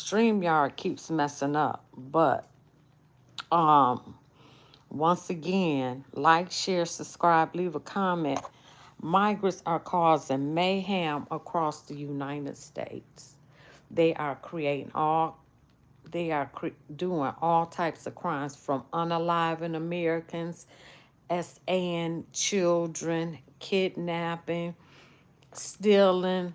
StreamYard keeps messing up. But once again, like, share, subscribe, leave a comment. Migrants are causing mayhem across the United States. They are creating all doing all types of crimes, from unaliving Americans, SAing children, kidnapping, stealing.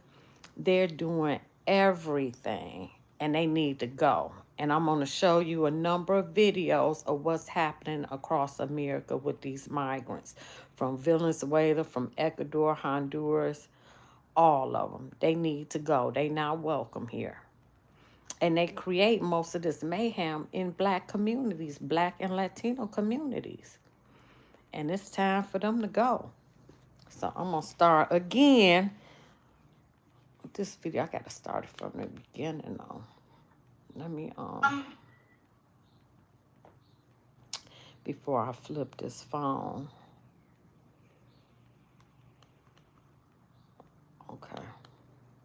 They're doing everything, and they need to go. And I'm going to show you a number of videos of what's happening across America with these migrants from Venezuela, from Ecuador, Honduras, all of them. They need to go. They not welcome here. And they create most of this mayhem in black communities, black and Latino communities. And it's time for them to go. So I'm going to start again. This video, I got to start it from the beginning, though. Let me, before I flip this phone. Okay.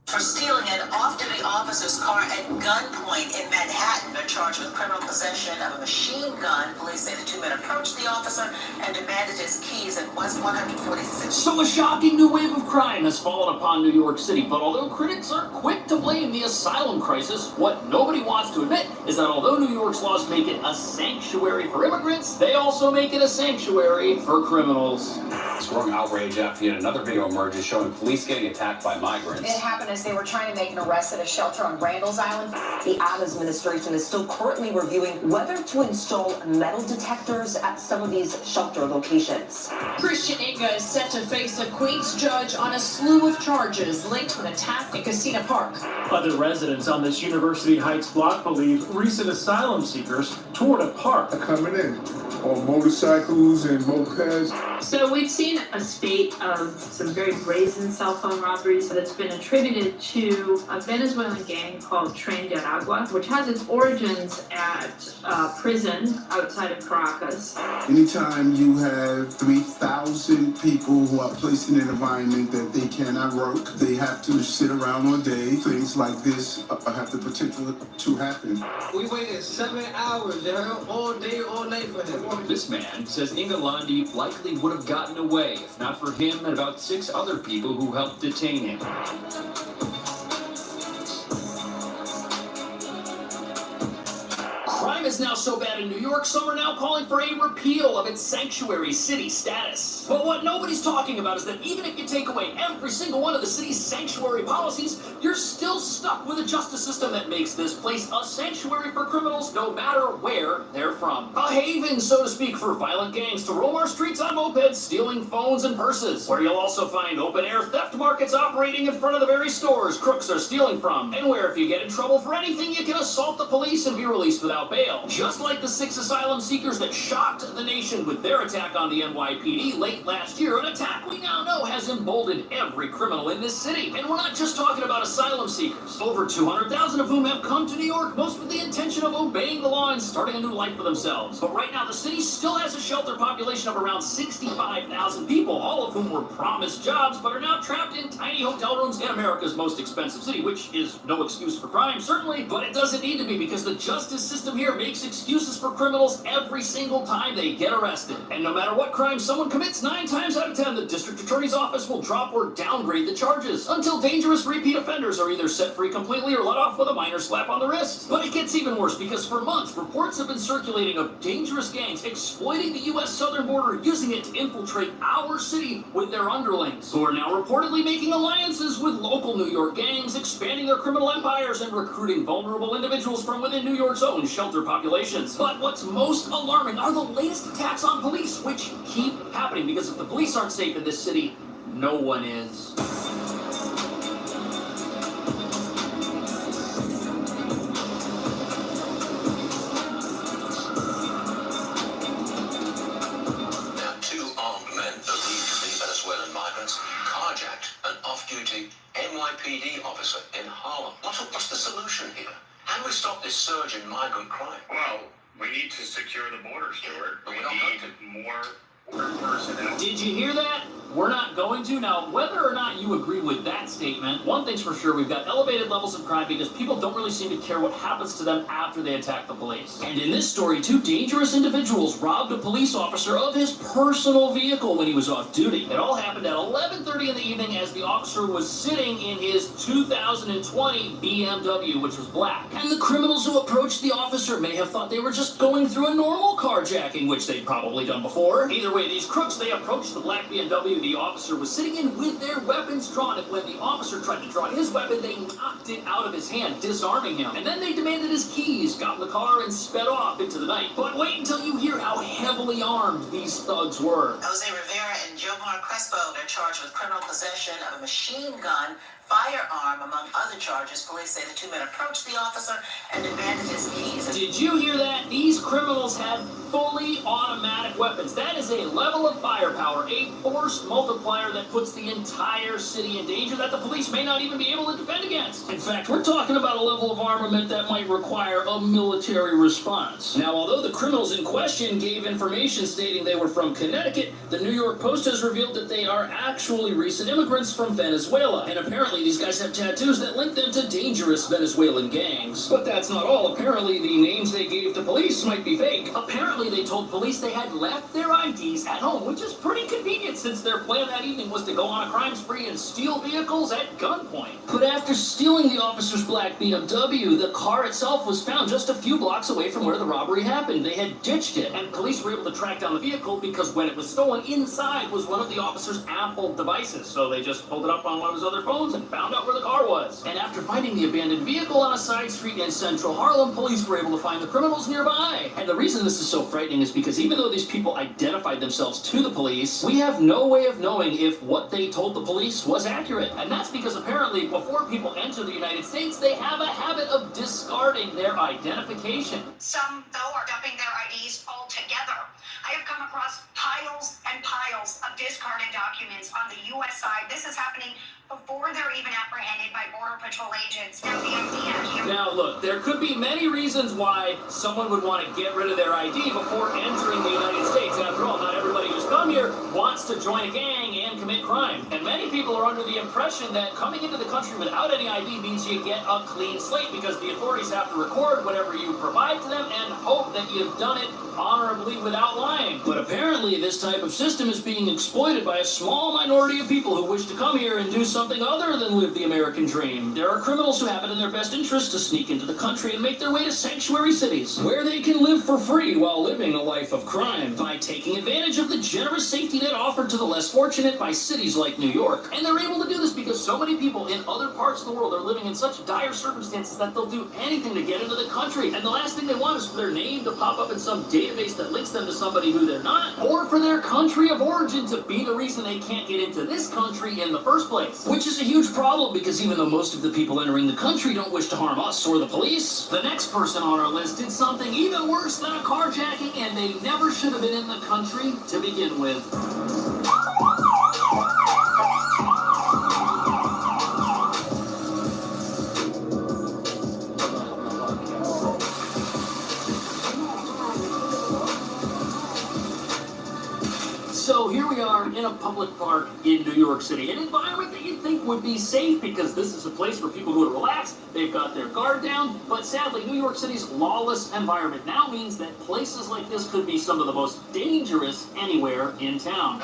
For stealing an off-duty officer's car at gunpoint in Manhattan. They're charged with criminal possession of a machine gun. Police say the two men approached the officer and demanded his keys at West 146th. So a shocking new wave of crime has fallen upon New York City, but although critics are quick to blame the asylum crisis, what nobody wants to admit is that although New York's laws make it a sanctuary for immigrants, they also make it a sanctuary for criminals. It's growing outrage after yet another video emerges showing police getting attacked by migrants. It happened as they were trying to make an arrest at a shelter on Randall's Island. The Adams administration is still currently reviewing whether to install metal detectors at some of these shelter locations. Christian Inga is set to face a Queens judge on a slew of charges linked to an attack in Casino Park. Other residents on this University Heights block believe recent asylum seekers toured a park. Coming in on motorcycles and mopeds. So we've seen a spate of some very brazen cell phone robberies that's been attributed to a Venezuelan gang called Tren de Aragua, which has its origins at a prison outside of Caracas. Anytime you have 3,000 people who are placed in an environment that they cannot work, they have to sit around all day, things like this have the potential to happen. We waited 7 hours all day, all night for him. This man says Ingalandi likely would have gotten away if not for him and about 6 other people who helped detain him. Crime is now so bad in New York, some are now calling for a repeal of its sanctuary city status. But what nobody's talking about is that even if you take away every single one of the city's sanctuary policies, you're still stuck with a justice system that makes this place a sanctuary for criminals no matter where they're from. A haven, so to speak, for violent gangs to roam our streets on mopeds, stealing phones and purses, where you'll also find open-air theft markets operating in front of the very stores crooks are stealing from, and where if you get in trouble for anything, you can assault the police and be released without bail. Just like the 6 asylum seekers that shocked the nation with their attack on the NYPD late last year, an attack we now know has emboldened every criminal in this city. And we're not just talking about asylum seekers, over 200,000 of whom have come to New York, most with the intention of obeying the law and starting a new life for themselves. But right now, the city still has a shelter population of around 65,000 people, all of whom were promised jobs, but are now trapped in tiny hotel rooms in America's most expensive city, which is no excuse for crime, certainly, but it doesn't need to be, because the justice system here makes excuses for criminals every single time they get arrested. And no matter what crime someone commits, 9 times out of 10, the district attorney's office will drop or downgrade the charges until dangerous repeat offenders are either set free completely or let off with a minor slap on the wrist. But it gets even worse, because for months, reports have been circulating of dangerous gangs exploiting the U.S. southern border, using it to infiltrate our city with their underlings, who are now reportedly making alliances with local New York gangs, expanding their criminal empires, and recruiting vulnerable individuals from within New York's own shelter populations. But what's most alarming are the latest attacks on police, which keep happening, because if the police aren't safe in this city, no one is. Carjacked an off-duty NYPD officer in Harlem. What's the solution here? How do we stop this surge in migrant crime? Well, we need to secure the border, Stuart. But We we don't need have more Did you hear that? We're not going to. Now, whether or not you agree with that statement, one thing's for sure, we've got elevated levels of crime because people don't really seem to care what happens to them after they attack the police. And in this story, two dangerous individuals robbed a police officer of his personal vehicle when he was off duty. It all happened at 11:30 in the evening as the officer was sitting in his 2020 BMW, which was black. And the criminals who approached the officer may have thought they were just going through a normal carjacking, which they'd probably done before. Either way, these crooks, they approached the black BMW the officer was sitting in with their weapons drawn, and when the officer tried to draw his weapon, they knocked it out of his hand, disarming him. And then they demanded his keys, got in the car, and sped off into the night. But wait until you hear how heavily armed these thugs were. Jose Rivera and Jomar Crespo are charged with criminal possession of a machine gun, firearm, among other charges. Police say the two men approached the officer and demanded his keys. Did you hear that? These criminals had fully automatic weapons. That is a level of firepower, a force multiplier that puts the entire city in danger that the police may not even be able to defend against. In fact, we're talking about a level of armament that might require a military response. Now, although the criminals in question gave information stating they were from Connecticut, the New York Post has revealed that they are actually recent immigrants from Venezuela. And apparently these guys have tattoos that link them to dangerous Venezuelan gangs. But that's not all. Apparently the names they gave to police might be fake. Apparently they told police they had left their IDs at home, which is pretty convenient since their plan that evening was to go on a crime spree and steal vehicles at gunpoint. But after stealing the officer's black BMW, the car itself was found just a few blocks away from where the robbery happened. They had ditched it, and police were able to track down the vehicle because when it was stolen, inside was one of the officer's Apple devices. So they just pulled it up on one of his other phones and found out where the car was. And after finding the abandoned vehicle on a side street in central Harlem, police were able to find the criminals nearby. And the reason this is so frightening is because even though these people identified themselves to the police, we have no way of knowing if what they told the police was accurate. And that's because apparently before people enter the United States, they have a habit of discarding their identification. Some, though, are dumping their IDs altogether. I have come across piles and piles of discarded documents on the U.S. side. This is happening before they're even apprehended by Border Patrol agents. Now, the idea here... Now, look, there could be many reasons why someone would want to get rid of their ID before entering the United States. After all, not everybody who's come here wants to join a gang and commit crime. And many people are under the impression that coming into the country without any ID means you get a clean slate because the authorities have to record whatever you provide to them and hope that you've done it honorably without lying. But apparently this type of system is being exploited by a small minority of people who wish to come here and do something other than live the American dream. There are criminals who have it in their best interest to sneak into the country and make their way to sanctuary cities, where they can live for free while living a life of crime by taking advantage of the generous safety net offered to the less fortunate by cities like New York. And they're able to do this because so many people in other parts of the world are living in such dire circumstances that they'll do anything to get into the country. And the last thing they want is for their name to pop up in some database that links them to somebody who they're not, or for their country of origin to be the reason they can't get into this country in the first place. Which is a huge problem because even though most of the people entering the country don't wish to harm us or the police, the next person on our list did something even worse than a carjacking, and they never should have been in the country to begin with. So here we are in a public park in New York City, an environment that you'd think would be safe because this is a place where people go to relax, they've got their guard down, but sadly New York City's lawless environment now means that places like this could be some of the most dangerous anywhere in town.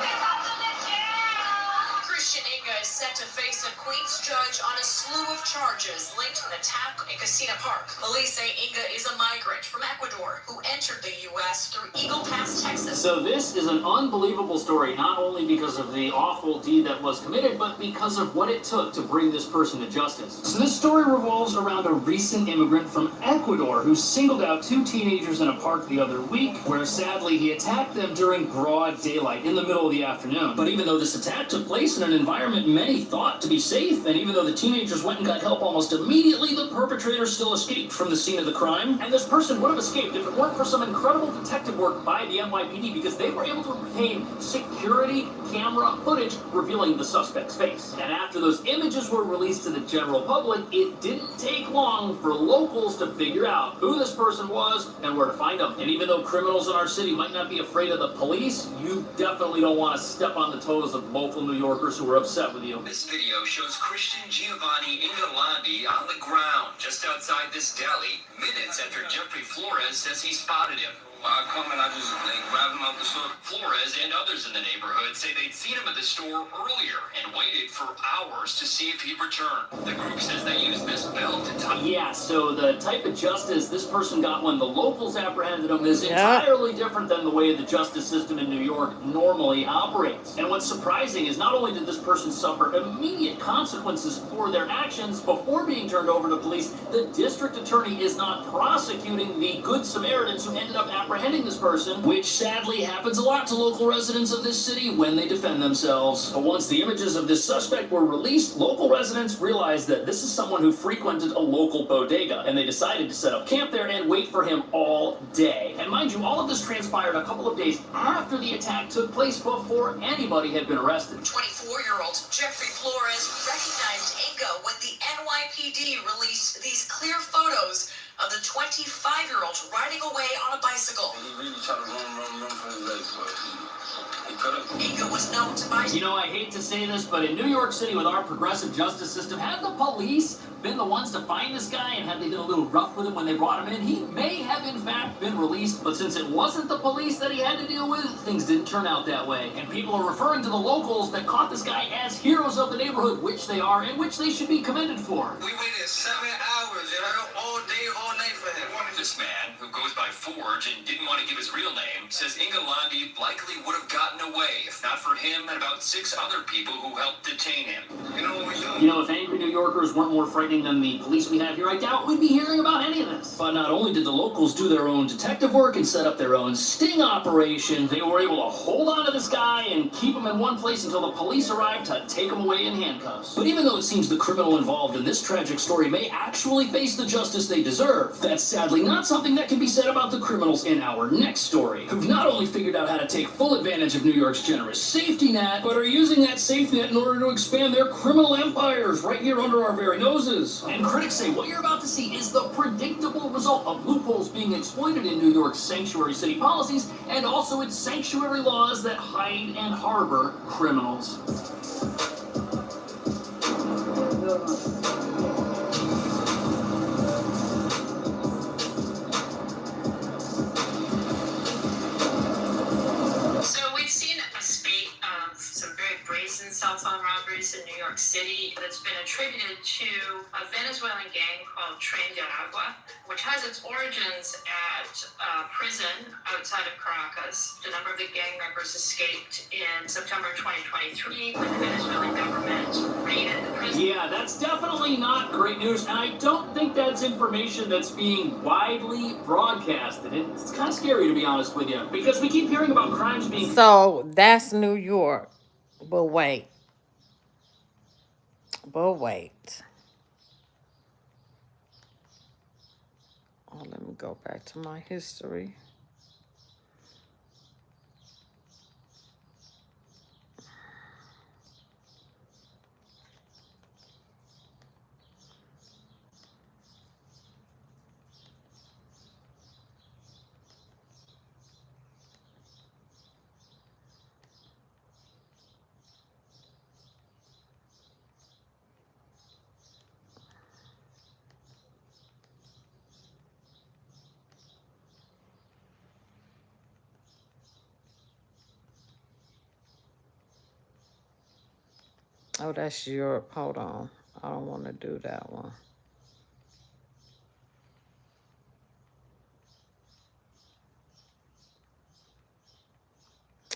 Is set to face a Queens judge on a slew of charges linked to an attack in Casino Park. Police say Inga is a migrant from Ecuador who entered the U.S. through Eagle Pass, Texas. So this is an unbelievable story, not only because of the awful deed that was committed, but because of what it took to bring this person to justice. So this story revolves around a recent immigrant from Ecuador who singled out two teenagers in a park the other week, where sadly he attacked them during broad daylight in the middle of the afternoon. But even though this attack took place in an environment many thought to be safe, and even though the teenagers went and got help almost immediately, the perpetrator still escaped from the scene of the crime. And this person would have escaped if it weren't for some incredible detective work by the NYPD, because they were able to obtain security camera footage revealing the suspect's face. And after those images were released to the general public, it didn't take long for locals to figure out who this person was and where to find him. And even though criminals in our city might not be afraid of the police, you definitely don't want to step on the toes of local New Yorkers who are upset with you. This video shows Christian Giovanni Ingolandi on the ground just outside this deli, minutes after Jeffrey Flores says he spotted him. I come and I just grabbed him out the store. Flores and others in the neighborhood say they'd seen him at the store earlier and waited for hours to see if he'd return. The group says they used this belt to tie. Yeah, so the type of justice this person got when the locals apprehended him is entirely different than the way the justice system in New York normally operates. And what's surprising is not only did this person suffer immediate consequences for their actions before being turned over to police, the district attorney is not prosecuting the Good Samaritans who ended up apprehending this person, which sadly happens a lot to local residents of this city when they defend themselves. But once the images of this suspect were released, local residents realized that this is someone who frequented a local bodega, and they decided to set up camp there and wait for him all day. And mind you, all of this transpired a couple of days after the attack took place, before anybody had been arrested. 24-year-old Jeffrey Flores recognized Inga when the NYPD released these clear photos of the 25-year-old riding away on a bicycle. He really tried to run for his legs, but he couldn't. Inga was known to buy. You know, I hate to say this, but in New York City with our progressive justice system, had the police been the ones to find this guy and had they been a little rough with him when they brought him in, he may have in fact been released. But since it wasn't the police that he had to deal with, things didn't turn out that way. And people are referring to the locals that caught this guy as heroes of the neighborhood, which they are, and which they should be commended for. We waited 7 hours, all day, all night for him. This man, who goes by Forge and didn't want to give his real name, says Ingolandi likely would have gotten away if not for him and about 6 other people who helped detain him. You know, if angry New Yorkers weren't more frightening than the police we have here, I doubt we'd be hearing about any of this. But not only did the locals do their own detective work and set up their own sting operation, they were able to hold on to this guy and keep him in one place until the police arrived to take him away in handcuffs. But even though it seems the criminal involved in this tragic story may actually face the justice they deserve, that's sadly not something that can be said about the criminals in our next story, who've not only figured out how to take full advantage of New York's generous safety net, but are using that safety net in order to expand their criminal empires right here under our very noses. And critics say what you're about to see is the predictable result of loopholes being exploited in New York's sanctuary city policies and also its sanctuary laws that hide and harbor criminals. Cell phone robberies in New York City that's been attributed to a Venezuelan gang called Tren de Aragua, which has its origins at a prison outside of Caracas. A number of the gang members escaped in September 2023 when the Venezuelan government raided the prison. Yeah, that's definitely not great news, and I don't think that's information that's being widely broadcasted. It's kind of scary, to be honest with you, because we keep hearing about crimes being... So, that's New York. But wait. Oh, let me go back to my history. Oh, that's Europe. Hold on. I don't want to do that one.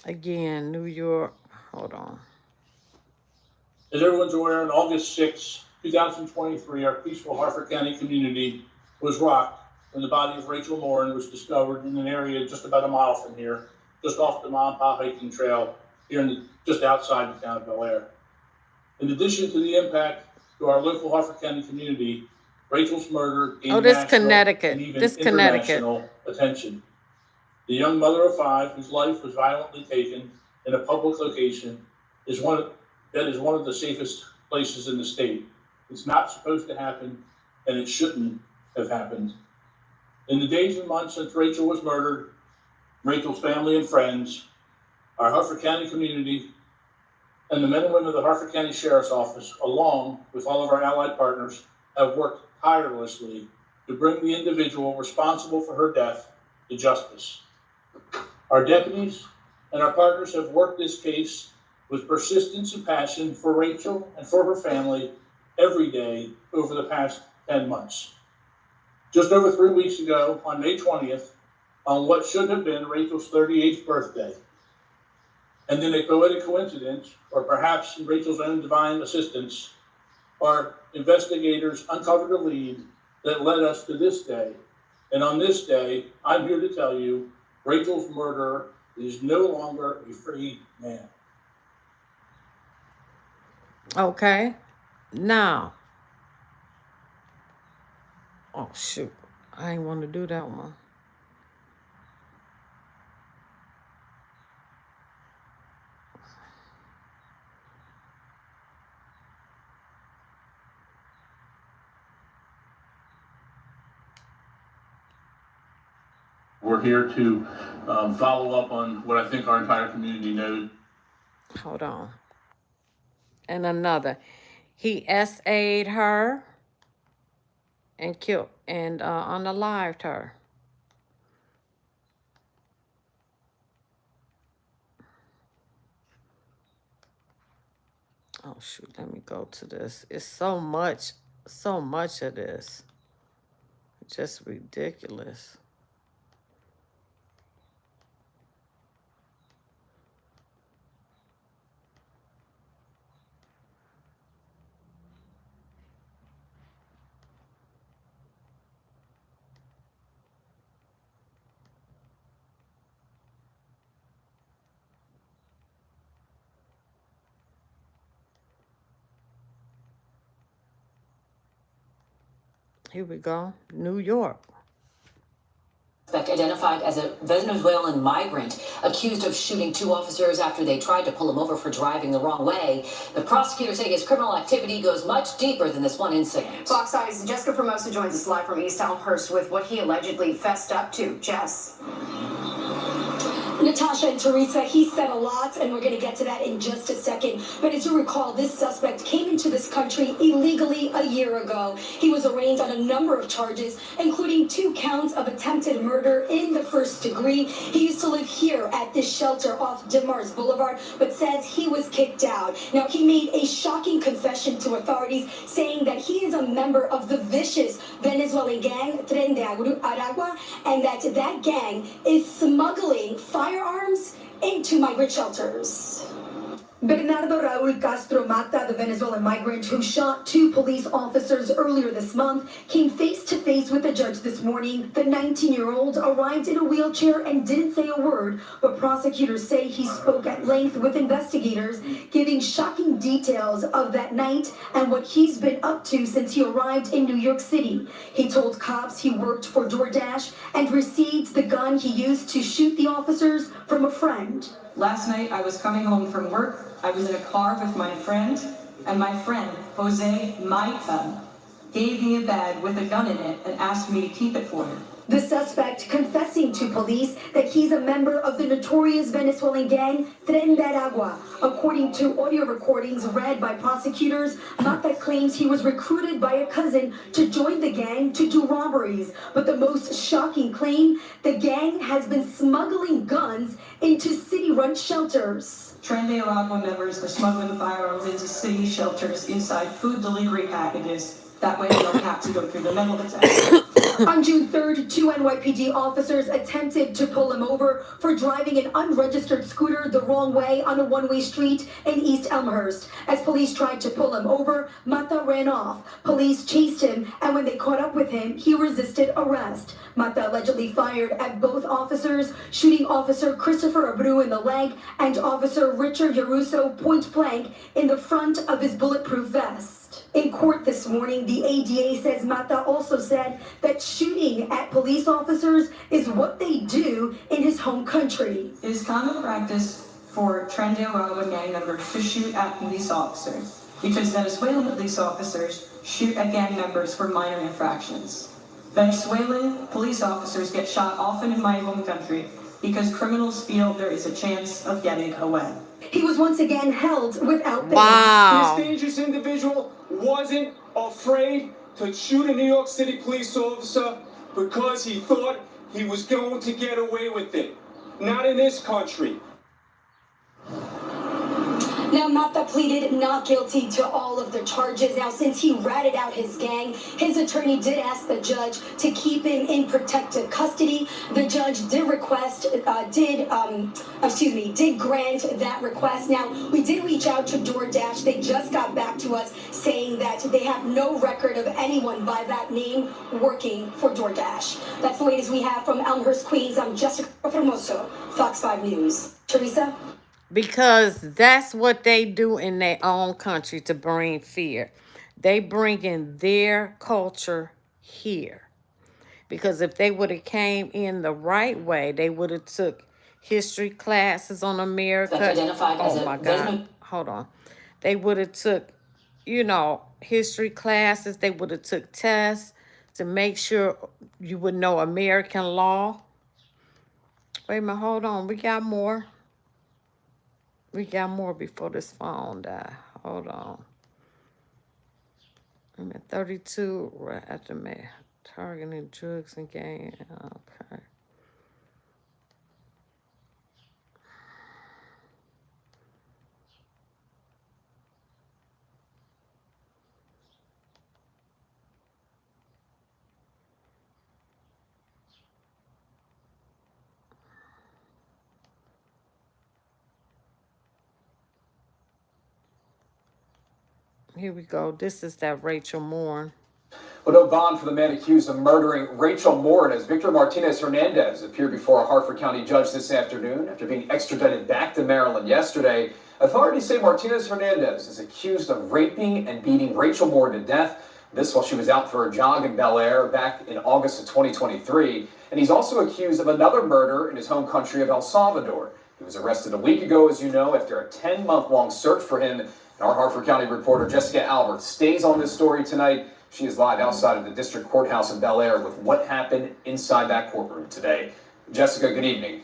Again, New York. Hold on. As everyone's aware, on August 6, 2023, our peaceful Harford County community was rocked when the body of Rachel Morin was discovered in an area just about a mile from here, just off the Mom Pa hiking trail here just outside the town of Bel Air. In addition to the impact to our local Harford County community, Rachel's murder gained this national Connecticut. and even This Connecticut. international attention. The young mother of 5, whose life was violently taken in a public location, is one of the safest places in the state. It's not supposed to happen, and it shouldn't have happened. In the days and months since Rachel was murdered, Rachel's family and friends, our Harford County community, and the men and women of the Harford County Sheriff's Office, along with all of our allied partners, have worked tirelessly to bring the individual responsible for her death to justice. Our deputies and our partners have worked this case with persistence and passion for Rachel and for her family every day over the past 10 months. Just over 3 weeks ago, on May 20th, on what should have been Rachel's 38th birthday, and in a poetic coincidence, or perhaps in Rachel's own divine assistance, our investigators uncovered a lead that led us to this day. And on this day, I'm here to tell you, Rachel's murderer is no longer a free man. Okay. Now. Oh, shoot. I ain't want to do that one. We're here to follow up on what I think our entire community knows. Hold on. And another. He SA'd her and killed and unalived her. Oh, shoot. Let me go to this. It's so much of this. Just ridiculous. Here we go. New York. Identified as a Venezuelan migrant accused of shooting 2 officers after they tried to pull him over for driving the wrong way. The prosecutors say his criminal activity goes much deeper than this one incident. Fox Eyes' Jessica Formosa joins us live from East Elmhurst with what he allegedly fessed up to. Jess. Natasha and Teresa, he said a lot, and we're going to get to that in just a second. But as you recall, this suspect came into this country illegally a year ago. He was arraigned on a number of charges, including 2 counts of attempted murder in the first degree. He used to live here at this shelter off Demars Boulevard, but says he was kicked out. Now, he made a shocking confession to authorities, saying that he is a member of the vicious Venezuelan gang, Tren de Aragua, and that gang is smuggling firearms into migrant shelters. Bernardo Raul Castro Mata, the Venezuelan migrant who shot 2 police officers earlier this month, came face to face with the judge this morning. The 19-year-old arrived in a wheelchair and didn't say a word, but prosecutors say he spoke at length with investigators, giving shocking details of that night and what he's been up to since he arrived in New York City. He told cops he worked for DoorDash and received the gun he used to shoot the officers from a friend. Last night I was coming home from work. I was in a car with my friend, and my friend, Jose Maita, gave me a bag with a gun in it and asked me to keep it for him. The suspect confessing to police that he's a member of the notorious Venezuelan gang Tren de Aragua. According to audio recordings read by prosecutors, Mata claims he was recruited by a cousin to join the gang to do robberies. But the most shocking claim, the gang has been smuggling guns into city-run shelters. Tren de Aragua members are smuggling firearms into city shelters inside food delivery packages That way they don't have to go through the metal detector. On June 3rd, 2 NYPD officers attempted to pull him over for driving an unregistered scooter the wrong way on a one-way street in East Elmhurst. As police tried to pull him over, Mata ran off. Police chased him, and when they caught up with him, he resisted arrest. Mata allegedly fired at both officers, shooting Officer Christopher Abreu in the leg and Officer Richard Yaruso point blank in the front of his bulletproof vest. In court this morning, the ADA says Mata also said that shooting at police officers is what they do in his home country. It is common practice for Tren Aragua gang members to shoot at police officers because Venezuelan police officers shoot at gang members for minor infractions. Venezuelan police officers get shot often in my home country because criminals feel there is a chance of getting away. He was once again held without bail. Wow. This dangerous individual wasn't afraid to shoot a New York City police officer because he thought he was going to get away with it. Not in this country. Now, Mata pleaded not guilty to all of the charges. Now, since he ratted out his gang, his attorney did ask the judge to keep him in protective custody. The judge did grant that request. Now, we did reach out to DoorDash. They just got back to us saying that they have no record of anyone by that name working for DoorDash. That's the latest we have from Elmhurst, Queens. I'm Jessica Formoso, Fox 5 News. Teresa? Because that's what they do in their own country to bring fear. They bring in their culture here. Because if they would have came in the right way, they would have took history classes on America. That's identified as oh my God. Hold on. They would have took, history classes. They would have took tests to make sure you would know American law. Wait a minute. Hold on. We got more. We got more before this phone died. Hold on. I'm at 32 right after me. Targeting drugs and gang. Okay. Here we go. This is that Rachel Moore. Well, no bond for the man accused of murdering Rachel Moore as Victor Martinez Hernandez appeared before a Harford County judge this afternoon after being extradited back to Maryland yesterday. Authorities say Martinez Hernandez is accused of raping and beating Rachel Moore to death. This while she was out for a jog in Bel Air back in August of 2023. And he's also accused of another murder in his home country of El Salvador. He was arrested a week ago, as you know, after a 10-month-long search for him. Our Harford County reporter Jessica Albert stays on this story tonight. She is live outside of the district courthouse in Bel Air with what happened inside that courtroom today. Jessica, good evening.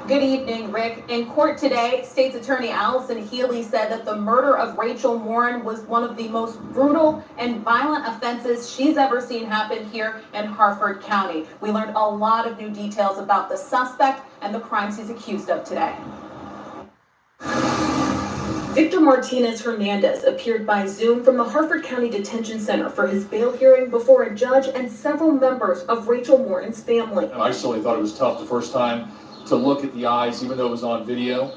Good evening, Rick. In court today, State's Attorney Allison Healy said that the murder of Rachel Moore was one of the most brutal and violent offenses she's ever seen happen here in Harford County. We learned a lot of new details about the suspect and the crimes he's accused of today. Victor Martinez Hernandez appeared by Zoom from the Harford County Detention Center for his bail hearing before a judge and several members of Rachel Moore's family. I certainly thought it was tough the first time to look at the eyes, even though it was on video,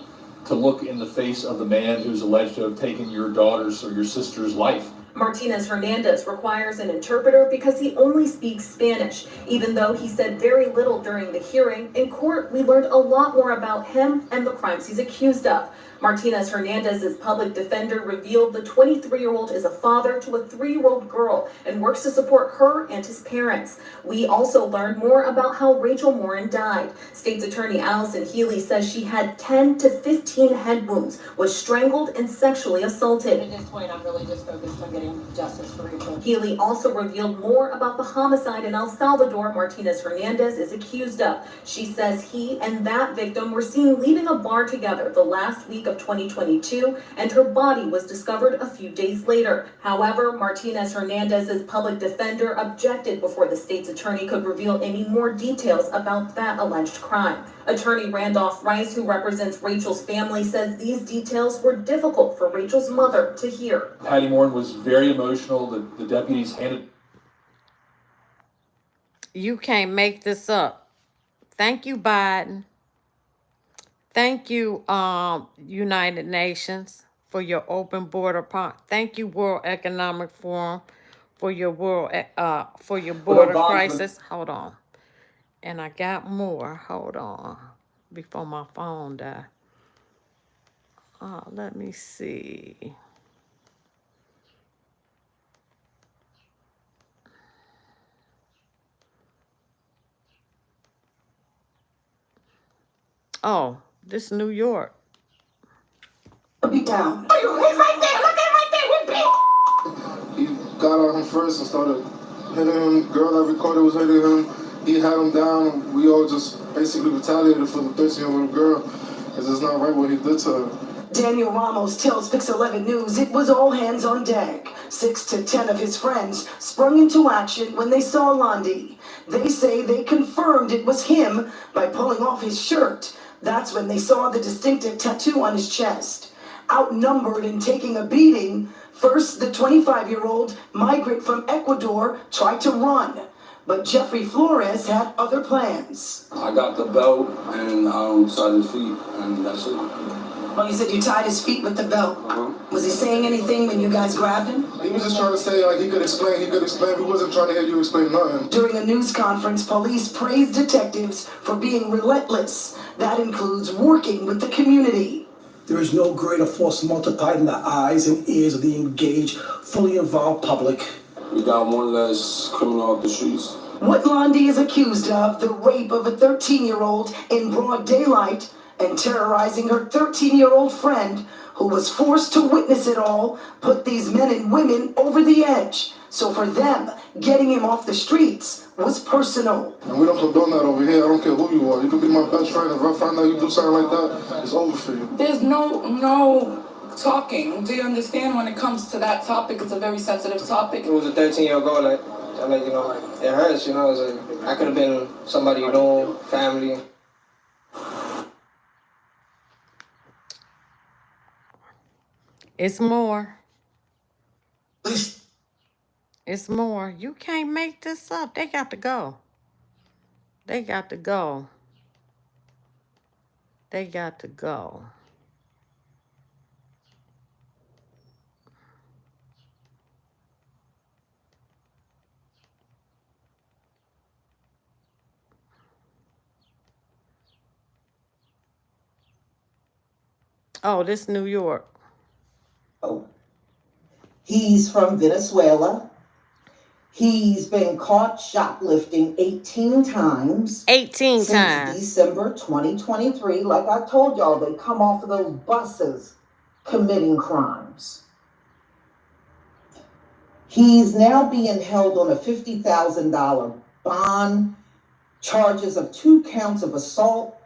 to look in the face of the man who's alleged to have taken your daughter's or your sister's life. Martinez Hernandez requires an interpreter because he only speaks Spanish. Even though he said very little during the hearing, in court we learned a lot more about him and the crimes he's accused of. Martinez Hernandez's public defender revealed the 23-year-old is a father to a 3-year-old girl and works to support her and his parents. We also learned more about how Rachel Moore died. State's Attorney Allison Healy says she had 10 to 15 head wounds, was strangled and sexually assaulted. At this point, I'm really just focused on getting justice for Rachel. Healy also revealed more about the homicide in El Salvador Martinez Hernandez is accused of. She says he and that victim were seen leaving a bar together the last week of of 2022, and her body was discovered a few days later. However, Martinez Hernandez's public defender objected before the state's attorney could reveal any more details about that alleged crime. Attorney Randolph Rice, who represents Rachel's family, says these details were difficult for Rachel's mother to hear. Patty Morin was very emotional. The deputies handed. You can't make this up. Thank you, Biden. Thank you, United Nations, for your open border policy. Thank you, World Economic Forum, for your border crisis. Hold on. And I got more. Hold on. Before my phone died. Let me see. Oh, this New York. Be down. He's right there. Look at right there. He got on him first and started hitting him. The girl that recorded was hitting him. He had him down, and we all just basically retaliated for the 13-year-old girl, because it's not right what he did to her. Daniel Ramos tells Pix 11 News it was all hands on deck. 6 to 10 of his friends sprung into action when they saw Londi. They say they confirmed it was him by pulling off his shirt. That's when they saw the distinctive tattoo on his chest. Outnumbered and taking a beating, first the 25-year-old migrant from Ecuador tried to run. But Jeffrey Flores had other plans. I got the belt and tied his feet, and that's it. Well, you said you tied his feet with the belt. Was he saying anything when you guys grabbed him? He was just trying to say, like, he could explain. We wasn't trying to hear you explain nothing. During a news conference, police praised detectives for being relentless. That includes working with the community. There is no greater force multiplied in the eyes and ears of the engaged, fully involved public. We got one less criminal off the streets. What Londi is accused of, the rape of a 13-year-old in broad daylight and terrorizing her 13-year-old friend, who was forced to witness it all, put these men and women over the edge. So for them, getting him off the streets was personal. And we don't condone that over here. I don't care who you are. You could be my best friend. If I find out you do something like that, it's over for you. There's no talking. Do you understand? When it comes to that topic, it's a very sensitive topic. It was a 13-year-old girl, like, you know, it hurts, you know. It's like, I could have been somebody you know, family. It's more. It's more. You can't make this up. They got to go. They got to go. They got to go. Oh, this New York. He's from Venezuela. He's been caught shoplifting 18 times. 18 since times. December 2023. Like I told y'all, they come off of those buses committing crimes. He's now being held on a $50,000 bond, charges of 2 counts of assault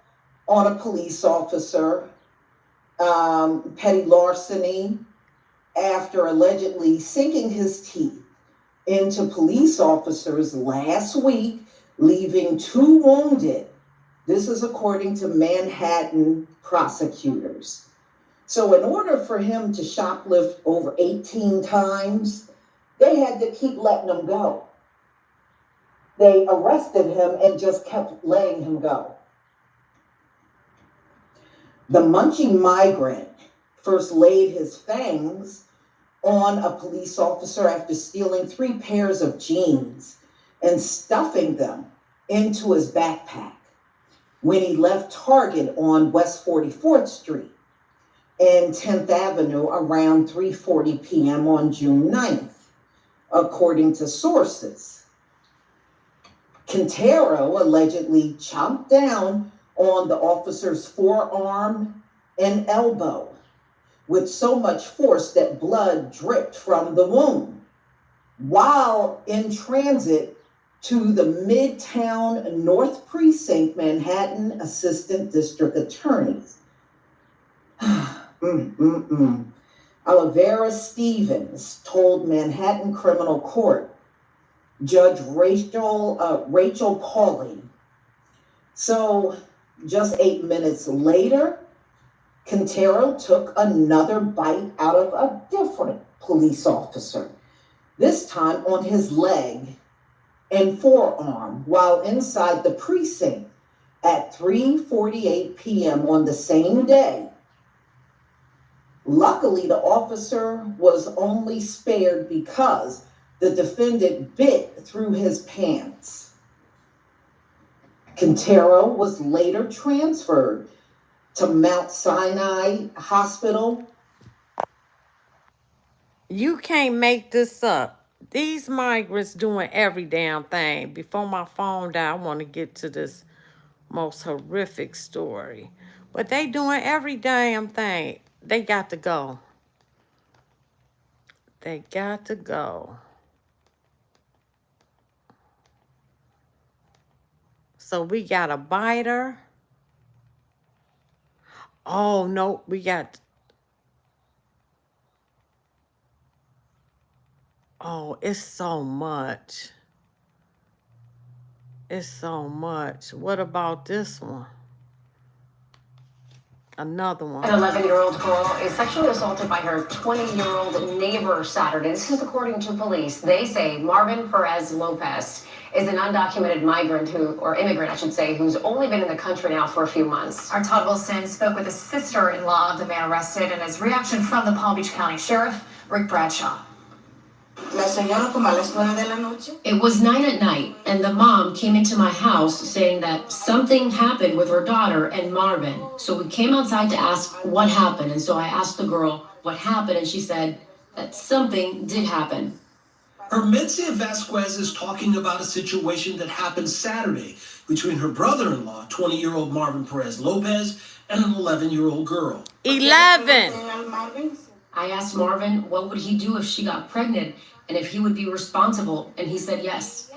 on a police officer, petty larceny, after allegedly sinking his teeth into police officers last week, leaving 2 wounded. This is according to Manhattan prosecutors. So in order for him to shoplift over 18 times, they had to keep letting him go. They arrested him and just kept letting him go. The munching migrant first laid his fangs on a police officer after stealing 3 pairs of jeans and stuffing them into his backpack when he left Target on West 44th Street and 10th Avenue around 3:40 p.m. on June 9th, according to sources. Quintero allegedly chomped down on the officer's forearm and elbow with so much force that blood dripped from the wound while in transit to the Midtown North Precinct Manhattan Assistant District Attorneys. Olivera Stevens told Manhattan Criminal Court Judge Rachel Pauley. So just 8 minutes later, Quintero took another bite out of a different police officer, this time on his leg and forearm while inside the precinct at 3:48 p.m. on the same day. Luckily, the officer was only spared because the defendant bit through his pants. Quintero was later transferred to Mount Sinai Hospital. You can't make this up. These migrants doing every damn thing. Before my phone died, I want to get to this most horrific story. But they doing every damn thing. They got to go. They got to go. So we got a biter. Oh, no, we got... Oh, it's so much. It's so much. What about this one? Another one. An 11-year-old girl is sexually assaulted by her 20-year-old neighbor Saturday. This is according to police. They say Marvin Perez Lopez is an undocumented migrant or immigrant, I should say, who's only been in the country now for a few months. Our Todd Wilson spoke with the sister-in-law of the man arrested and his reaction from the Palm Beach County Sheriff, Rick Bradshaw. It was 9 at night, and the mom came into my house saying that something happened with her daughter and Marvin. So we came outside to ask what happened, and so I asked the girl what happened, and she said that something did happen. Hermencia Vasquez is talking about a situation that happened Saturday between her brother-in-law, 20-year-old Marvin Perez Lopez, and an 11-year-old girl. 11! I asked Marvin what would he do if she got pregnant and if he would be responsible, and he said yes.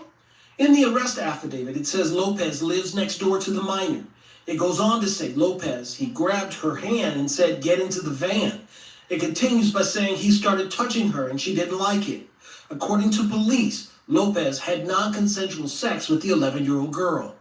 In the arrest affidavit, it says Lopez lives next door to the minor. It goes on to say Lopez, he grabbed her hand and said, "Get into the van." It continues by saying he started touching her and she didn't like it. According to police, Lopez had non-consensual sex with the 11-year-old girl.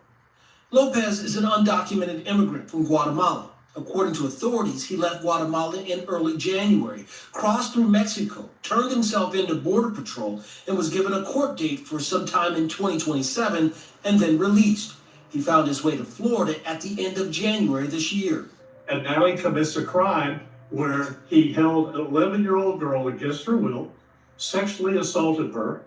Lopez is an undocumented immigrant from Guatemala. According to authorities, he left Guatemala in early January, crossed through Mexico, turned himself into Border Patrol, and was given a court date for sometime in 2027 and then released. He found his way to Florida at the end of January this year. And now he commits a crime where he held an 11-year-old girl against her will, sexually assaulted her.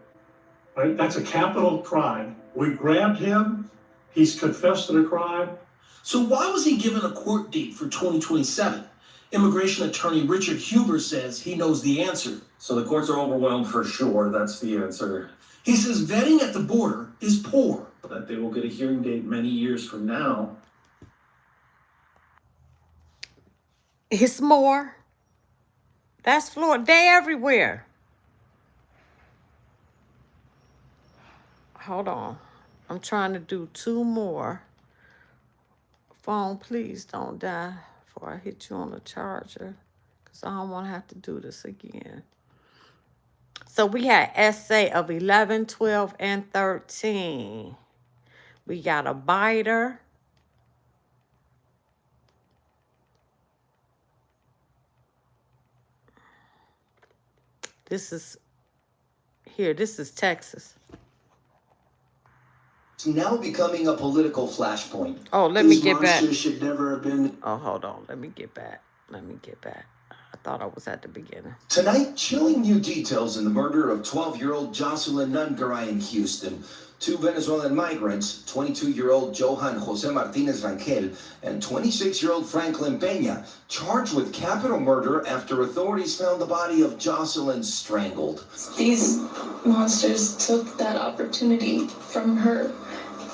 Right? That's a capital crime. We grabbed him. He's confessed to the crime. So why was he given a court date for 2027? Immigration attorney Richard Huber says he knows the answer. So the courts are overwhelmed for sure. That's the answer. He says vetting at the border is poor. That they will get a hearing date many years from now. It's more. That's Florida. They everywhere. Hold on. I'm trying to do 2 more. Phone, please don't die before I hit you on the charger, because I don't want to have to do this again. So we had essay of 11, 12, and 13. We got a biter. This is Texas. It's now becoming a political flashpoint. Oh, let me get back. Should never have been. Oh, hold on. Let me get back. I thought I was at the beginning. Tonight, chilling new details in the murder of 12-year-old Jocelyn Nungaray in Houston. 2 Venezuelan migrants, 22-year-old Johan Jose Martinez Rangel and 26-year-old Franklin Peña, charged with capital murder after authorities found the body of Jocelyn strangled. These monsters took that opportunity from her,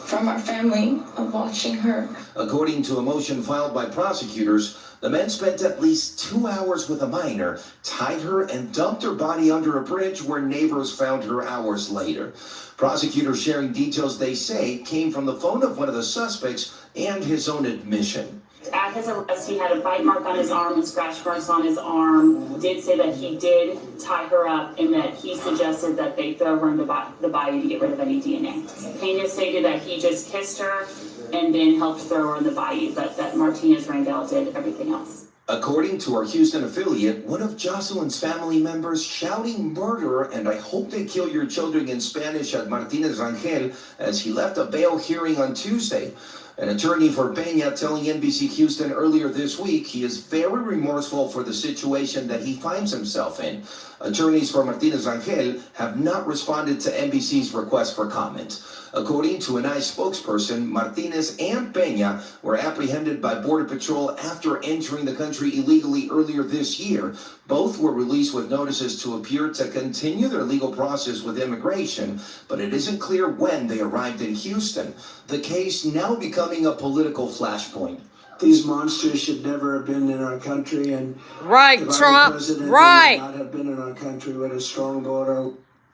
from our family, of watching her. According to a motion filed by prosecutors, the men spent at least 2 hours with a minor, tied her and dumped her body under a bridge where neighbors found her hours later. Prosecutors sharing details they say came from the phone of one of the suspects and his own admission. At his arrest, he had a bite mark on his arm and scratch marks on his arm. Did say that he did tie her up and that he suggested that they throw her in the bayou to get rid of any DNA. Pena stated that he just kissed her and then helped throw her in the bayou, but that Martinez Rangel did everything else. According to our Houston affiliate, one of Jocelyn's family members shouting murder and "I hope they kill your children" in Spanish at Martinez Rangel as he left a bail hearing on Tuesday. An attorney for Pena telling NBC Houston earlier this week he is very remorseful for the situation that he finds himself in. Attorneys for Martinez Rangel have not responded to NBC's request for comment. According to an ICE spokesperson, Martinez and Pena were apprehended by Border Patrol after entering the country illegally earlier this year. Both were released with notices to appear to continue their legal process with immigration, but it isn't clear when they arrived in Houston. The case now becoming a political flashpoint. These monsters should never have been in our country, and right, Trump, right, would not have been in our country with a strong border.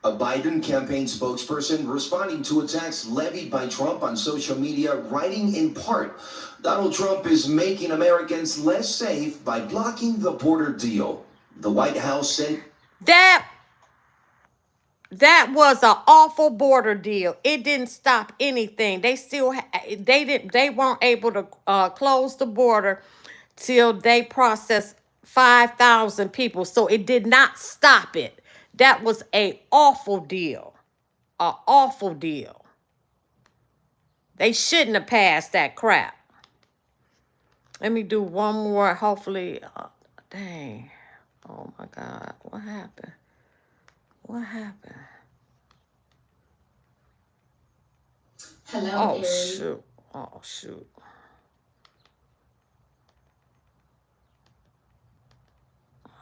A Biden campaign spokesperson responding to attacks levied by Trump on social media, writing in part, Donald Trump is making Americans less safe by blocking the border deal. The White House said that was an awful border deal. It didn't stop anything. They still they weren't able to close the border till they processed 5,000 people. So it did not stop it. That was an awful deal. An awful deal. They shouldn't have passed that crap. Let me do one more. Hopefully. Dang. Oh, my God. What happened? What happened? Hello, oh, Aaron. shoot. Oh, shoot.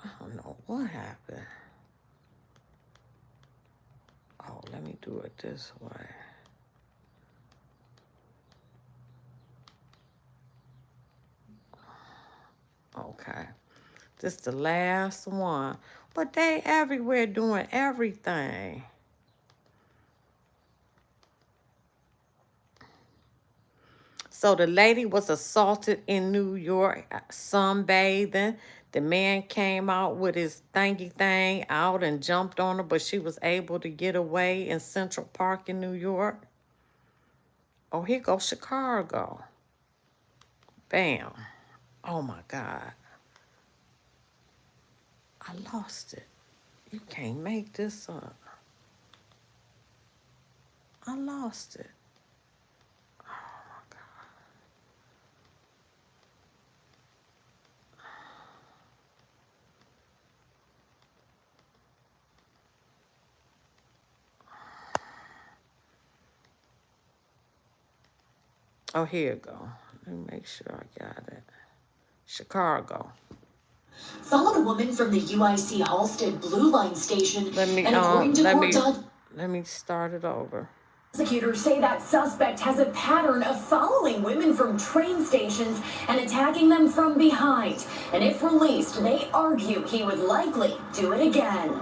I don't know what happened. Oh, let me do it this way. Okay. This is the last one. But they everywhere doing everything. So the lady was assaulted in New York, sunbathing. The man came out with his thingy thing out and jumped on her, but she was able to get away in Central Park in New York. Oh, here goes Chicago. Bam. Oh, my God. I lost it. You can't make this up. I lost it. Oh, here you go. Let me make sure I got it. Chicago. Followed a woman from the UIC Halstead Blue Line station, Let me start it over. Prosecutors say that suspect has a pattern of following women from train stations and attacking them from behind. And if released, they argue he would likely do it again.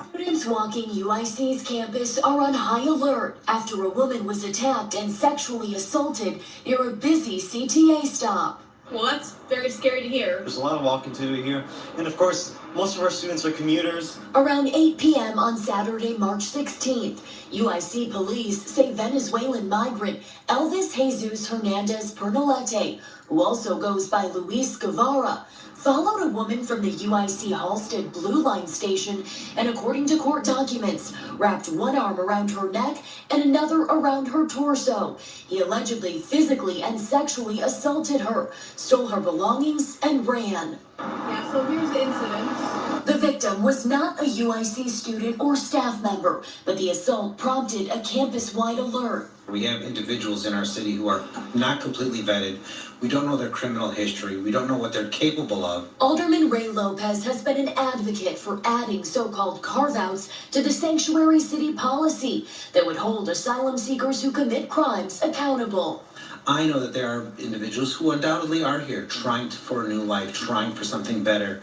Students walking UIC's campus are on high alert after a woman was attacked and sexually assaulted near a busy CTA stop. Well, that's very scary to hear. There's a lot of walking to do here. And of course, most of our students are commuters. Around 8 p.m. on Saturday, March 16th, UIC police say Venezuelan migrant Elvis Jesus Hernandez Pernalete, who also goes by Luis Guevara, followed a woman from the UIC Halstead Blue Line station and, according to court documents, wrapped one arm around her neck and another around her torso. He allegedly physically and sexually assaulted her, stole her belongings, and ran. Yeah, so here's the incident. The victim was not a UIC student or staff member, but the assault prompted a campus-wide alert. We have individuals in our city who are not completely vetted. We don't know their criminal history. We don't know what they're capable of. Alderman Ray Lopez has been an advocate for adding so-called carve-outs to the sanctuary city policy that would hold asylum seekers who commit crimes accountable. I know that there are individuals who undoubtedly are here trying for a new life, trying for something better.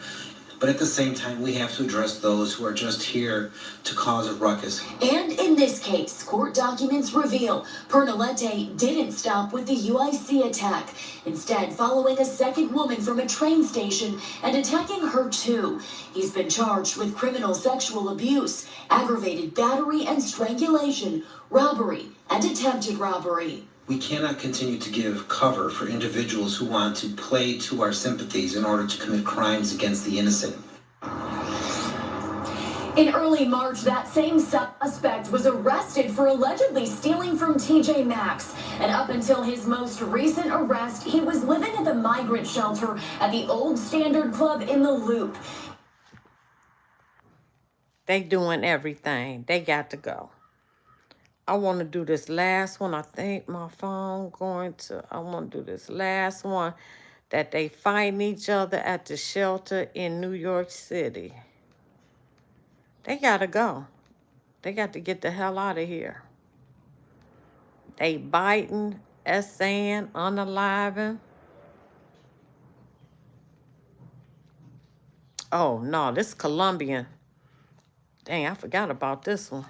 But at the same time, we have to address those who are just here to cause a ruckus. And in this case, court documents reveal Pernalete didn't stop with the UIC attack, instead following a second woman from a train station and attacking her too. He's been charged with criminal sexual abuse, aggravated battery and strangulation, robbery, and attempted robbery. We cannot continue to give cover for individuals who want to play to our sympathies in order to commit crimes against the innocent. In early March, that same suspect was arrested for allegedly stealing from TJ Maxx. And up until his most recent arrest, he was living at the migrant shelter at the Old Standard Club in the Loop. They doing everything. They got to go. I want to do this last one. I think my phone I want to do this last one, that they fighting each other at the shelter in New York City. They got to go. They got to get the hell out of here. They biting, essaying, unaliving. Oh, no, this is Colombian. Dang, I forgot about this one.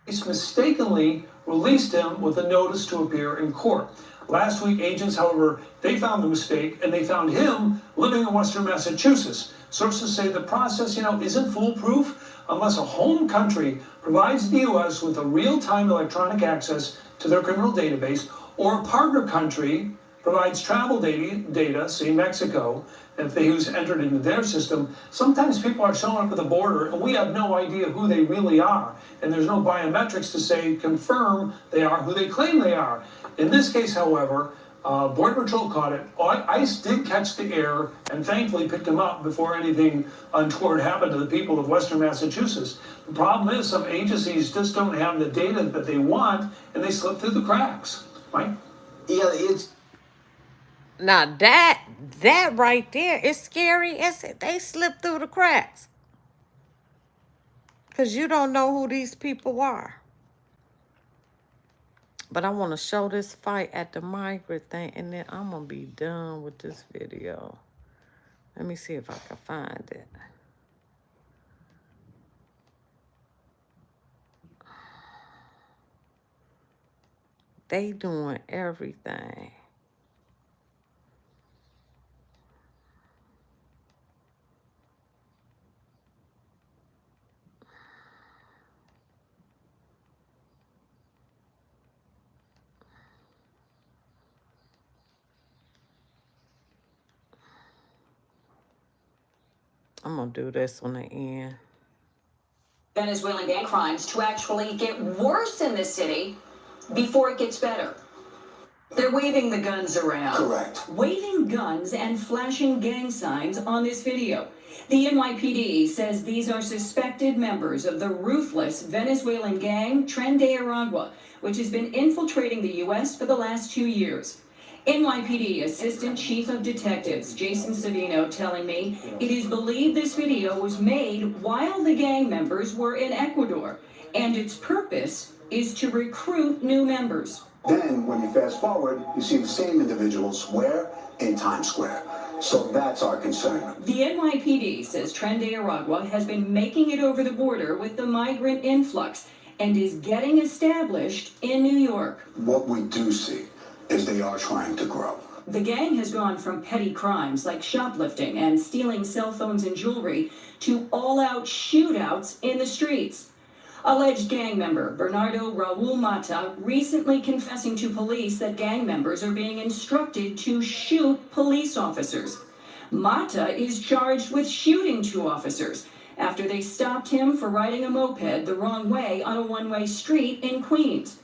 Police mistakenly released him with a notice to appear in court. Last week, agents, however, they found the mistake, and they found him living in Western Massachusetts. Sources say the process, isn't foolproof unless a home country provides the U.S. with a real-time electronic access to their criminal database, or a partner country provides travel data, say Mexico, if they use entered into their system. Sometimes people are showing up at the border and we have no idea who they really are. And there's no biometrics to say, confirm they are who they claim they are. In this case, however, Border Patrol caught it. ICE did catch the error and thankfully picked him up before anything untoward happened to the people of Western Massachusetts. The problem is some agencies just don't have the data that they want and they slip through the cracks. Mike? Yeah, it's... Now that right there is scary. They slip through the cracks. Because you don't know who these people are. But I want to show this fight at the migrant thing, and then I'm going to be done with this video. Let me see if I can find it. They doing everything. I'm going to do this on the end. Venezuelan gang crimes to actually get worse in the city before it gets better. They're waving the guns around. Correct. Waving guns and flashing gang signs on this video. The NYPD says these are suspected members of the ruthless Venezuelan gang Tren de Aragua, which has been infiltrating the U.S. for the last 2 years. NYPD Assistant Chief of Detectives Jason Savino telling me it is believed this video was made while the gang members were in Ecuador, and its purpose is to recruit new members. Then, when you fast forward, you see the same individuals where? In Times Square. So that's our concern. The NYPD says Tren de Aragua has been making it over the border with the migrant influx and is getting established in New York. What we do see is they are trying to grow. The gang has gone from petty crimes like shoplifting and stealing cell phones and jewelry to all-out shootouts in the streets. Alleged gang member Bernardo Raul Mata recently confessing to police that gang members are being instructed to shoot police officers. Mata is charged with shooting 2 officers after they stopped him for riding a moped the wrong way on a one-way street in Queens.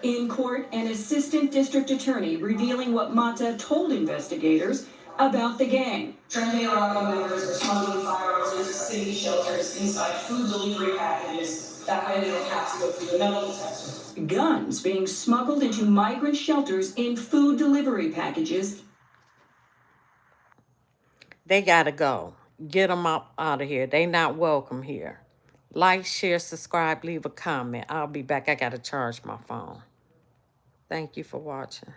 In court, an assistant district attorney revealing what Mata told investigators about the gang. Tren de Aragua members are smuggling firearms into city shelters inside food delivery packages. That way they don't have to go through the metal detector. Guns being smuggled into migrant shelters in food delivery packages. They got to go. Get them out of here. They not welcome here. Like, share, subscribe, leave a comment. I'll be back. I got to charge my phone. Thank you for watching.